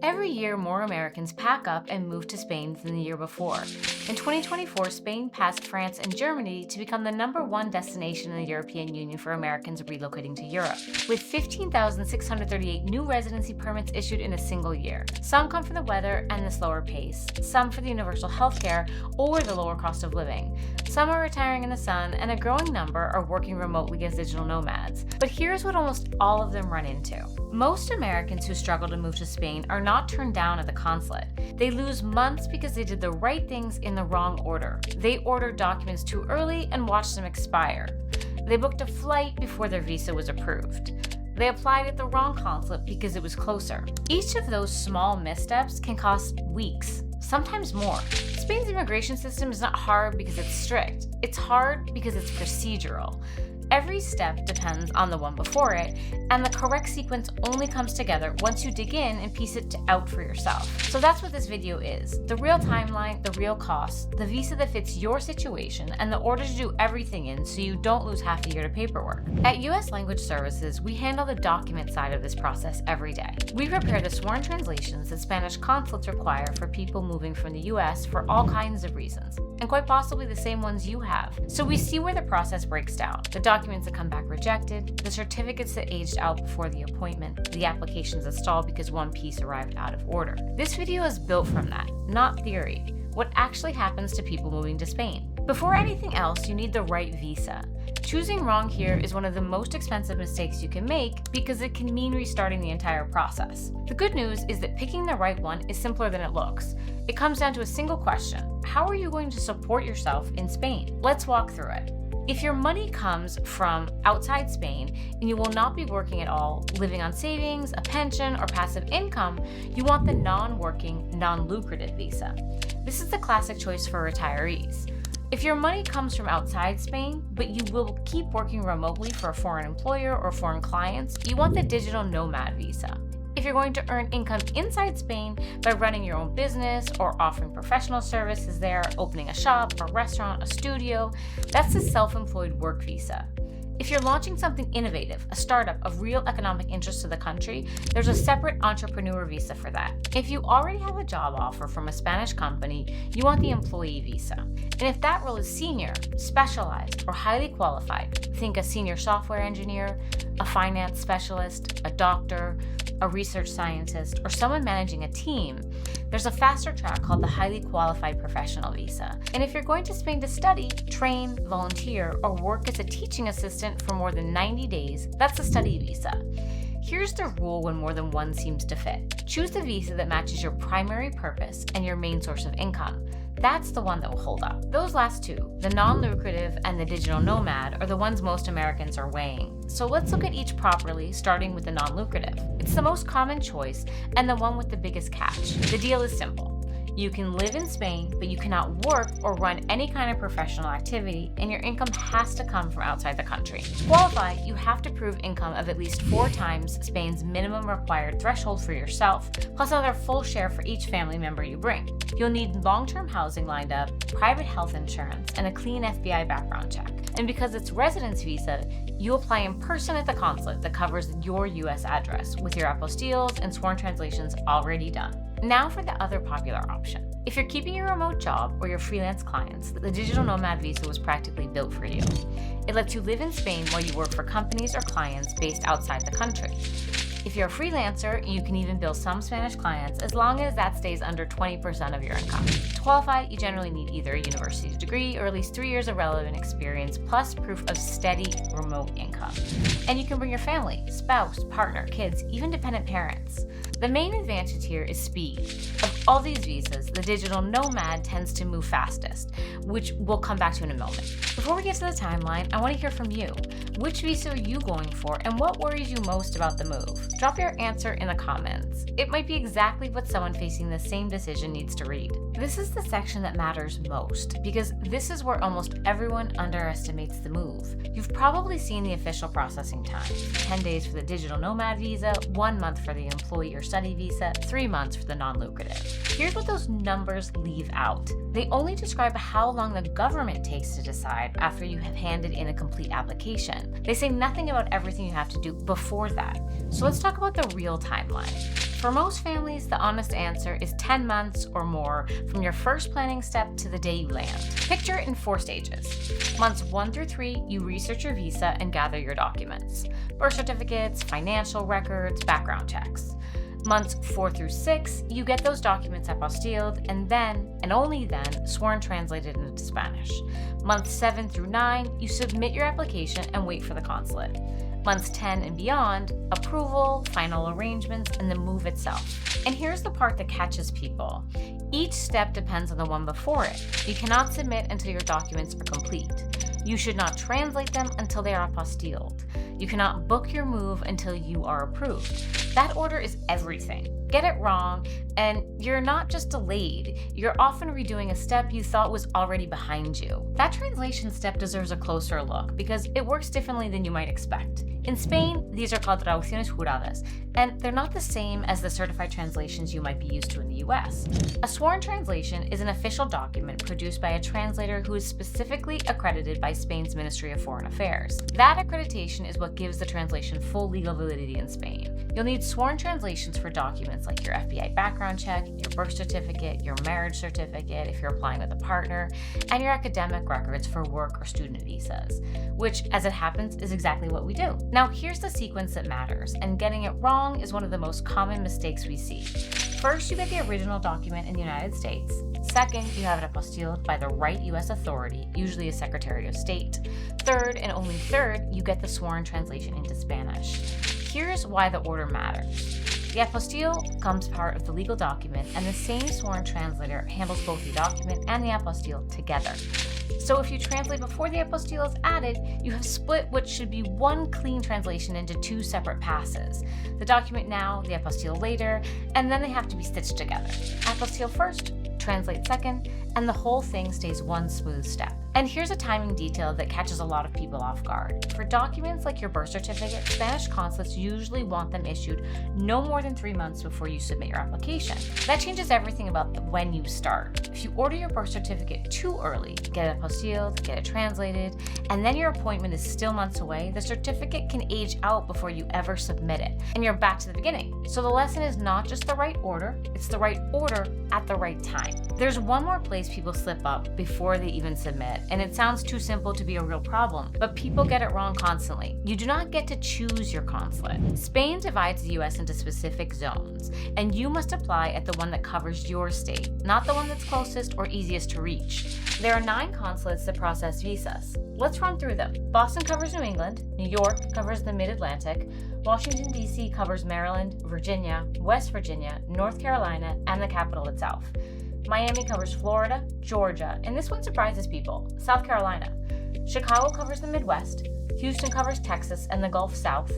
Every year, more Americans pack up and move to Spain than the year before. In 2024, Spain passed France and Germany to become the #1 destination in the European Union for Americans relocating to Europe, with 15,638 new residency permits issued in a single year. Some come from the weather and the slower pace, some for the universal healthcare or the lower cost of living. Some are retiring in the sun, and a growing number are working remotely as digital nomads. But here's what almost all of them run into. Most Americans who struggle to move to Spain are not turned down at the consulate. They lose months because they did the right things in the wrong order. They ordered documents too early and watched them expire. They booked a flight before their visa was approved. They applied at the wrong consulate because it was closer. Each of those small missteps can cost weeks, sometimes more. Spain's immigration system is not hard because it's strict. It's hard because it's procedural. Every step depends on the one before it, and the correct sequence only comes together once you dig in and piece it out for yourself. So that's what this video is. The real timeline, the real costs, the visa that fits your situation, and the order to do everything in so you don't lose half a year to paperwork. At US Language Services, we handle the document side of this process every day. We prepare the sworn translations that Spanish consulates require for people moving from the US for all kinds of reasons, and quite possibly the same ones you have. So we see where the process breaks down. The documents that come back rejected, the certificates that aged out before the appointment, the applications that stalled because one piece arrived out of order. This video is built from that, not theory. What actually happens to people moving to Spain. Before anything else, you need the right visa. Choosing wrong here is one of the most expensive mistakes you can make because it can mean restarting the entire process. The good news is that picking the right one is simpler than it looks. It comes down to a single question: how are you going to support yourself in Spain? Let's walk through it. If your money comes from outside Spain and you will not be working at all, living on savings, a pension, or passive income, you want the non-working, non-lucrative visa. This is the classic choice for retirees. If your money comes from outside Spain, but you will keep working remotely for a foreign employer or foreign clients, you want the digital nomad visa. If you're going to earn income inside Spain by running your own business or offering professional services there, opening a shop, a restaurant, a studio, that's the self-employed work visa. If you're launching something innovative, a startup of real economic interest to the country, there's a separate entrepreneur visa for that. If you already have a job offer from a Spanish company, you want the employee visa. And if that role is senior, specialized, or highly qualified, think a senior software engineer, a finance specialist, a doctor, a research scientist, or someone managing a team, there's a faster track called the highly qualified professional visa. And if you're going to Spain to study, train, volunteer, or work as a teaching assistant for more than 90 days, that's a study visa. Here's the rule when more than one seems to fit. Choose the visa that matches your primary purpose and your main source of income. That's the one that will hold up. Those last two, the non-lucrative and the digital nomad, are the ones most Americans are weighing. So let's look at each properly, starting with the non-lucrative. It's the most common choice and the one with the biggest catch. The deal is simple. You can live in Spain, but you cannot work or run any kind of professional activity, and your income has to come from outside the country. To qualify, you have to prove income of at least 4 times Spain's minimum required threshold for yourself, plus another full share for each family member you bring. You'll need long-term housing lined up, private health insurance, and a clean FBI background check. And because it's residence visa, you apply in person at the consulate that covers your US address, with your apostilles and sworn translations already done. Now for the other popular option. If you're keeping your remote job or your freelance clients, the digital nomad visa was practically built for you. It lets you live in Spain while you work for companies or clients based outside the country. If you're a freelancer, you can even bill some Spanish clients as long as that stays under 20% of your income. To qualify, you generally need either a university degree or at least 3 years of relevant experience plus proof of steady remote income. And you can bring your family, spouse, partner, kids, even dependent parents. The main advantage here is speed. Of all these visas, the digital nomad tends to move fastest, which we'll come back to in a moment. Before we get to the timeline, I want to hear from you. Which visa are you going for, and what worries you most about the move? Drop your answer in the comments. It might be exactly what someone facing the same decision needs to read. This is the section that matters most, because this is where almost everyone underestimates the move. You've probably seen the official processing time: 10 days for the digital nomad visa, 1 month for the employee or study visa, 3 months for the non-lucrative. Here's what those numbers leave out. They only describe how long the government takes to decide after you have handed in a complete application. They say nothing about everything you have to do before that. So let's talk about the real timeline. For most families, the honest answer is 10 months or more from your first planning step to the day you land. Picture it in 4 stages. Months 1 through 3, you research your visa and gather your documents: birth certificates, financial records, background checks. Months 4 through 6, you get those documents apostilled and then, and only then, sworn translated into Spanish. Months 7 through 9, you submit your application and wait for the consulate. Months 10 and beyond, approval, final arrangements, and the move itself. And here's the part that catches people. Each step depends on the one before it. You cannot submit until your documents are complete. You should not translate them until they are apostilled. You cannot book your move until you are approved. That order is everything. Get it wrong, and you're not just delayed, you're often redoing a step you thought was already behind you. That translation step deserves a closer look because it works differently than you might expect. In Spain, these are called traducciones juradas, and they're not the same as the certified translations you might be used to in the US. A sworn translation is an official document produced by a translator who is specifically accredited by Spain's Ministry of Foreign Affairs. That accreditation is what gives the translation full legal validity in Spain. You'll need sworn translations for documents like your FBI background check, your birth certificate, your marriage certificate if you're applying with a partner, and your academic records for work or student visas, which, as it happens, is exactly what we do. Now, here's the sequence that matters, and getting it wrong is one of the most common mistakes we see. First, you get the original document in the United States. Second, you have it apostilled by the right US authority, usually a Secretary of State. Third, and only third, you get the sworn translation into Spanish. Here's why the order matters. The apostille comes part of the legal document, and the same sworn translator handles both the document and the apostille together. So if you translate before the apostille is added, you have split what should be one clean translation into 2 separate passes. The document now, the apostille later, and then they have to be stitched together. Apostille first, translate second, and the whole thing stays one smooth step. And here's a timing detail that catches a lot of people off guard. For documents like your birth certificate, Spanish consulates usually want them issued no more than 3 months before you submit your application. That changes everything about when you start. If you order your birth certificate too early, get it apostilled, get it translated, and then your appointment is still months away, the certificate can age out before you ever submit it, and you're back to the beginning. So the lesson is not just the right order, it's the right order at the right time. There's one more place people slip up before they even submit, and it sounds too simple to be a real problem, but people get it wrong constantly. You do not get to choose your consulate. Spain divides the US into specific zones, and you must apply at the one that covers your state, not the one that's closest or easiest to reach. There are 9 consulates that process visas. Let's run through them. Boston covers New England, New York covers the Mid-Atlantic, Washington, D.C. covers Maryland, Virginia, West Virginia, North Carolina, and the capital itself. Miami covers Florida, Georgia, and this one surprises people, South Carolina. Chicago covers the Midwest, Houston covers Texas and the Gulf South,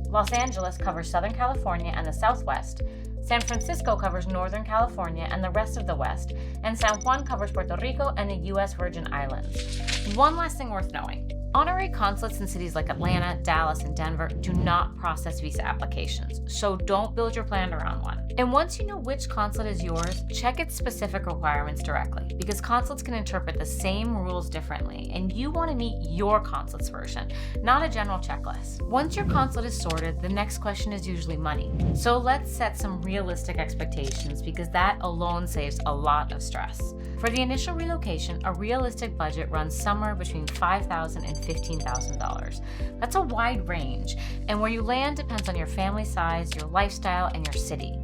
Los Angeles covers Southern California and the Southwest, San Francisco covers Northern California and the rest of the West, and San Juan covers Puerto Rico and the U.S. Virgin Islands. One last thing worth knowing. Honorary consulates in cities like Atlanta, Dallas, and Denver do not process visa applications, so don't build your plan around one. And once you know which consulate is yours, check its specific requirements directly, because consulates can interpret the same rules differently, and you want to meet your consulate's version, not a general checklist. Once your consulate is sorted, the next question is usually money. So let's set some realistic expectations, because that alone saves a lot of stress. For the initial relocation, a realistic budget runs somewhere between $5,000 and $15,000. That's a wide range, and where you land depends on your family size, your lifestyle, and your city.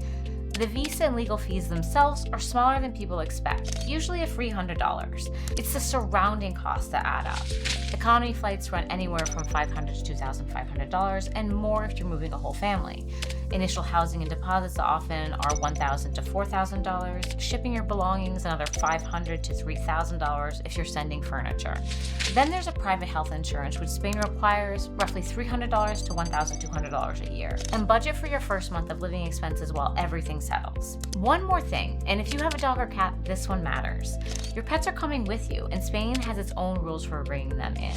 The visa and legal fees themselves are smaller than people expect, usually a free $100. It's the surrounding costs that add up. Economy flights run anywhere from $500 to $2,500 and more if you're moving a whole family. Initial housing and deposits often are $1,000 to $4,000. Shipping your belongings another $500 to $3,000 if you're sending furniture. Then there's a private health insurance, which Spain requires roughly $300 to $1,200 a year. And budget for your first month of living expenses while everything settles. One more thing, and if you have a dog or cat, this one matters. Your pets are coming with you, and Spain has its own rules for bringing them in.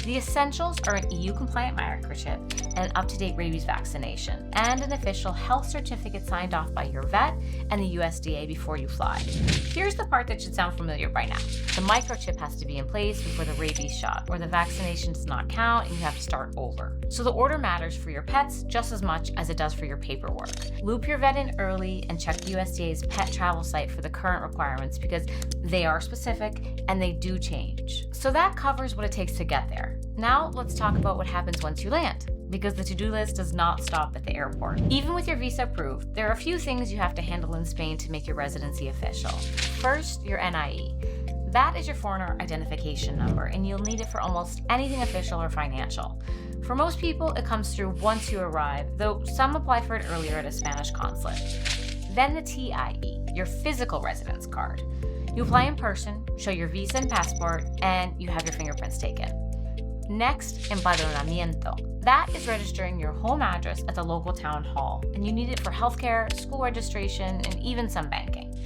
The essentials are an EU-compliant microchip, and an up-to-date rabies vaccination, and an official health certificate signed off by your vet and the USDA before you fly. Here's the part that should sound familiar by now. The microchip has to be in place before the rabies shot, or the vaccination does not count and you have to start over. So the order matters for your pets just as much as it does for your paperwork. Loop your vet in early and check the USDA's pet travel site for the current requirements because they are specific and they do change. So that covers what it takes to get there. Now let's talk about what happens once you land, because the to-do list does not stop at the airport. Even with your visa approved, there are a few things you have to handle in Spain to make your residency official. First, your NIE. That is your foreigner identification number, and you'll need it for almost anything official or financial. For most people, it comes through once you arrive, though some apply for it earlier at a Spanish consulate. Then the TIE, your physical residence card. You apply in person, show your visa and passport, and you have your fingerprints taken. Next, empadronamiento. That is registering your home address at the local town hall, and you need it for healthcare, school registration, and even some banking.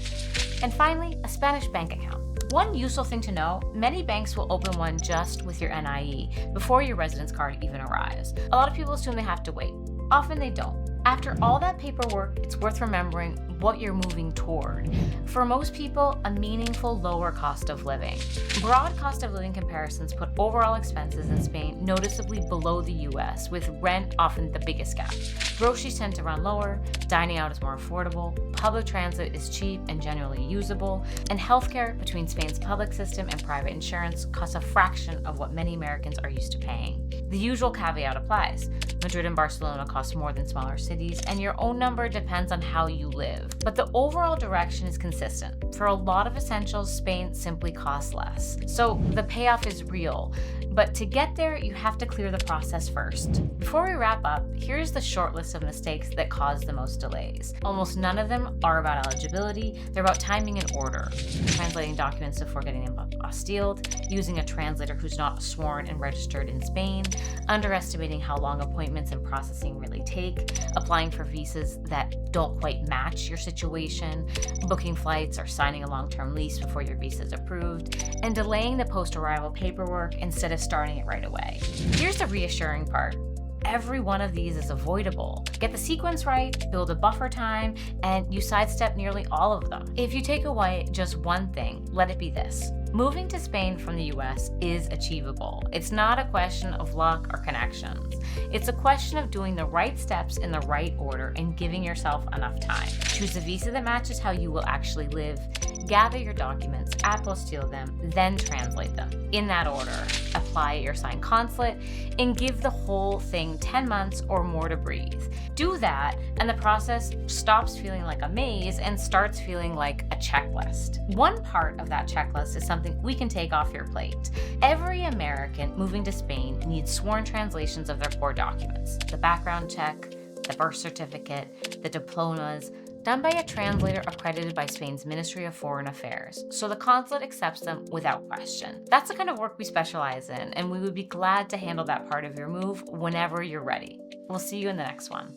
And finally, a Spanish bank account. One useful thing to know, many banks will open one just with your NIE before your residence card even arrives. A lot of people assume they have to wait. Often they don't. After all that paperwork, it's worth remembering what you're moving toward. For most people, a meaningful lower cost of living. Broad cost of living comparisons put overall expenses in Spain noticeably below the US, with rent often the biggest gap. Groceries tend to run lower, dining out is more affordable, public transit is cheap and generally usable, and healthcare between Spain's public system and private insurance costs a fraction of what many Americans are used to paying. The usual caveat applies. Madrid and Barcelona cost more than smaller cities, and your own number depends on how you live. But the overall direction is consistent. For a lot of essentials, Spain simply costs less. So the payoff is real. But to get there, you have to clear the process first. Before we wrap up, here's the short list of mistakes that cause the most delays. Almost none of them are about eligibility, they're about timing and order. Translating documents before getting them apostilled, using a translator who's not sworn and registered in Spain, underestimating how long appointments and processing really take, applying for visas that don't quite match your situation, booking flights or signing a long-term lease before your visa is approved, and delaying the post-arrival paperwork instead of starting it right away. Here's the reassuring part. Every one of these is avoidable. Get the sequence right, build a buffer time, and you sidestep nearly all of them. If you take away just one thing, let it be this. Moving to Spain from the US is achievable. It's not a question of luck or connections. It's a question of doing the right steps in the right order and giving yourself enough time. Choose a visa that matches how you will actually live, gather your documents, apostille them, then translate them. In that order, apply at your assigned consulate, and give the whole thing 10 months or more to breathe. Do that, and the process stops feeling like a maze and starts feeling like a checklist. One part of that checklist is something we can take off your plate. Every American moving to Spain needs sworn translations of their core documents: the background check, the birth certificate, the diplomas, done by a translator accredited by Spain's Ministry of Foreign Affairs, so the consulate accepts them without question. That's the kind of work we specialize in, and we would be glad to handle that part of your move whenever you're ready. We'll see you in the next one.